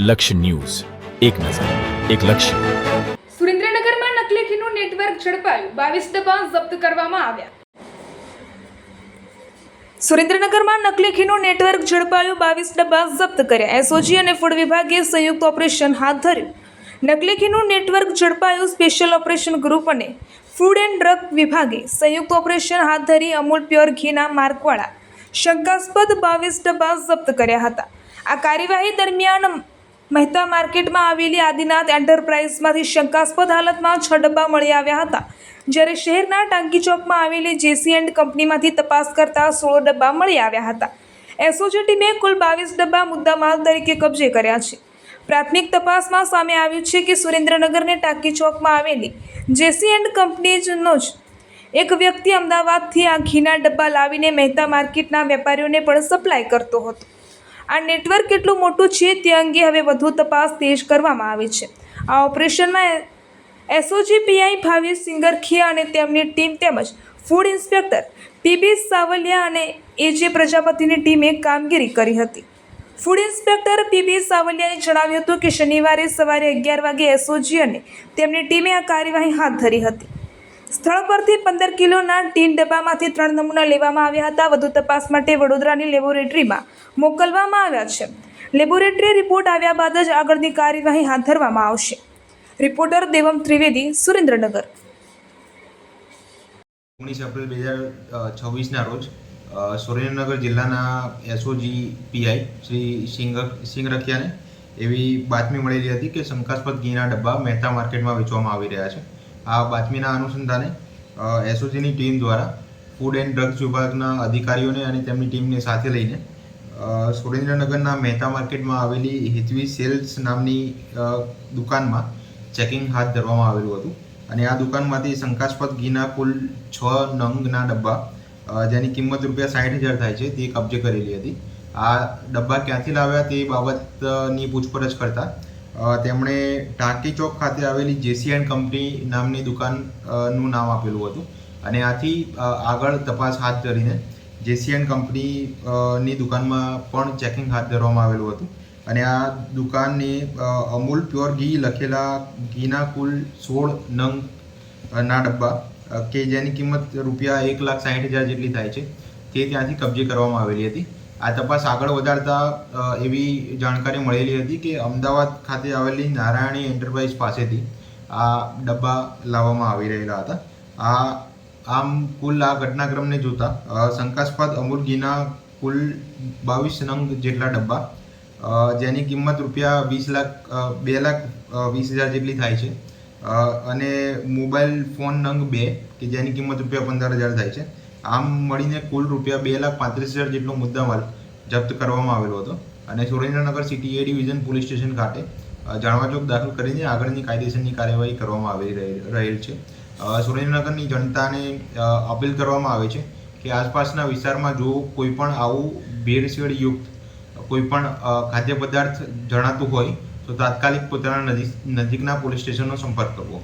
લક્ષ્ય ન્યૂઝ, એક નજર, એક લક્ષ્ય. સુરેન્દ્રનગરમાં નકલી ઘીનું નેટવર્ક ઝડપાયું, 22 ડબ્બા જપ્ત કરવામાં આવ્યા. સુરેન્દ્રનગરમાં નકલી ઘીનું નેટવર્ક ઝડપાયું, 22 ડબ્બા જપ્ત કર્યા. એસઓજી અને ફૂડ વિભાગે સંયુક્ત ઓપરેશન હાથ ધર્યું. નકલી ઘીનું નેટવર્ક ઝડપાયું. સ્પેશિયલ ઓપરેશન ગ્રુપ અને ફૂડ એન્ડ ડ્રગ વિભાગે સંયુક્ત ઓપરેશન હાથ ધરી અમૂલ પ્યોર ઘીના માર્કવાળા શંકાસ્પદ 22 ડબ્બા જપ્ત કર્યા હતા. આ કાર્યવાહી દરમિયાન મહેતા માર્કેટમાં આવેલી આદિનાથ એન્ટરપ્રાઇઝમાંથી શંકાસ્પદ હાલતમાં 6 ડબ્બા મળી આવ્યા હતા, જ્યારે શહેરના ટાંકી ચોકમાં આવેલી જેસી એન્ડ કંપનીમાંથી તપાસ કરતા 16 ડબ્બા મળી આવ્યા હતા. એસઓજી ટીમે કુલ 22 ડબ્બા મુદ્દામાલ તરીકે કબજે કર્યા છે. પ્રાથમિક તપાસમાં સામે આવ્યું છે કે સુરેન્દ્રનગરની ટાંકી ચોકમાં આવેલી જેસી એન્ડ કંપનીનો જ એક વ્યક્તિ અમદાવાદથી આ ઘીના ડબ્બા લાવીને મહેતા માર્કેટના વેપારીઓને પણ સપ્લાય કરતો હતો. આ નેટવર્ક કેટલું મોટું છે તે અંગે હવે વધુ તપાસ તેજ કરવામાં આવી છે. આ ઓપરેશનમાં એસઓજી પીઆઈ ભાવેશ સિંગરખિયા અને તેમની ટીમ તેમજ ફૂડ ઇન્સ્પેક્ટર પીબી સાવલિયા અને એજે પ્રજાપતિની ટીમે કામગીરી કરી હતી. ફૂડ ઇન્સ્પેક્ટર પીબી સાવલિયાએ જણાવ્યું હતું કે શનિવારે સવારે 11 વાગે એસઓજી અને તેમની ટીમે આ કાર્યવાહી હાથ ધરી હતી. સ્થળ પરથી 15 કિલોના ટીન ડબ્બામાંથી 3 નમૂના લેવામાં આવ્યા હતા. વધુ તપાસ માટે વડોદરાની લેબોરેટરીમાં મોકલવામાં આવ્યા છે. લેબોરેટરી રિપોર્ટ આવ્યા બાદ જ આગળની કાર્યવાહી હાથ ધરવામાં આવશે. રિપોર્ટર દેવમ ત્રિવેદી, સુરેન્દ્રનગર. 19 એપ્રિલ 2026ના રોજ સુરેન્દ્રનગર જિલ્લાના એસઓજી પીઆઈ શ્રી સિંગરખિયાને એવી બાતમી મળેલી હતી કે શંકાસ્પદ ઘીના ડબ્બા મહેતા માર્કેટમાં વેચવામાં આવી રહ્યા છે. આ બાતમીના અનુસંધાને એસઓજીની ટીમ દ્વારા ફૂડ એન્ડ ડ્રગ્સ વિભાગના અધિકારીઓને અને તેમની ટીમને સાથે લઈને સુરેન્દ્રનગરના મહેતા માર્કેટમાં આવેલી હિતવી સેલ્સ નામની દુકાનમાં ચેકિંગ હાથ ધરવામાં આવેલું હતું અને આ દુકાનમાંથી શંકાસ્પદ ઘીના કુલ 6 નંગના ડબ્બા જેની કિંમત ₹60,000 થાય છે તે કબજે કરેલી હતી. આ ડબ્બા ક્યાંથી લાવ્યા તે બાબતની પૂછપરછ કરતા તેમણે ટાંકી ચોક ખાતે આવેલી જેસી એન્ડ કંપની નામની દુકાનનું નામ આપેલું હતું અને આથી આગળ તપાસ હાથ ધરીને જેસી એન્ડ કંપનીની દુકાનમાં પણ ચેકિંગ હાથ ધરવામાં આવેલું હતું અને આ દુકાનની અમૂલ પ્યોર ઘી લખેલા ઘીના કુલ 16 નંગના ડબ્બા કે જેની કિંમત ₹1,60,000 જેટલી થાય છે તે ત્યાંથી કબજે કરવામાં આવેલી હતી. આ તપાસ આગળ વધારતા એવી જાણકારી મળેલી હતી કે અમદાવાદ ખાતે આવેલી નારાયણી એન્ટરપ્રાઇઝ પાસેથી આ ડબ્બા લાવવામાં આવી રહેલા હતા. આમ કુલ આ ઘટનાક્રમને જોતા શંકાસ્પદ અમૂલ ઘીના કુલ 22 નંગ જેટલા ડબ્બા જેની કિંમત ₹2,20,000 જેટલી થાય છે અને મોબાઈલ ફોન નંગ 2 કે જેની કિંમત ₹15,000 થાય છે. આમ મળીને કુલ ₹2,35,000 જેટલો મુદ્દામાલ જપ્ત કરવામાં આવેલો હતો અને સુરેન્દ્રનગર સિટી એ ડિવિઝન પોલીસ સ્ટેશન ખાતે જાણવાજોગ દાખલ કરીને આગળની કાયદેસરની કાર્યવાહી કરવામાં આવી રહેલ છે. સુરેન્દ્રનગરની જનતાને અપીલ કરવામાં આવે છે કે આસપાસના વિસ્તારમાં જો કોઈ પણ આવું ભેળસેળયુક્ત કોઈ પણ ખાદ્ય પદાર્થ જણાતું હોય તો તાત્કાલિક પોતાના નજીકના પોલીસ સ્ટેશનનો સંપર્ક કરવો.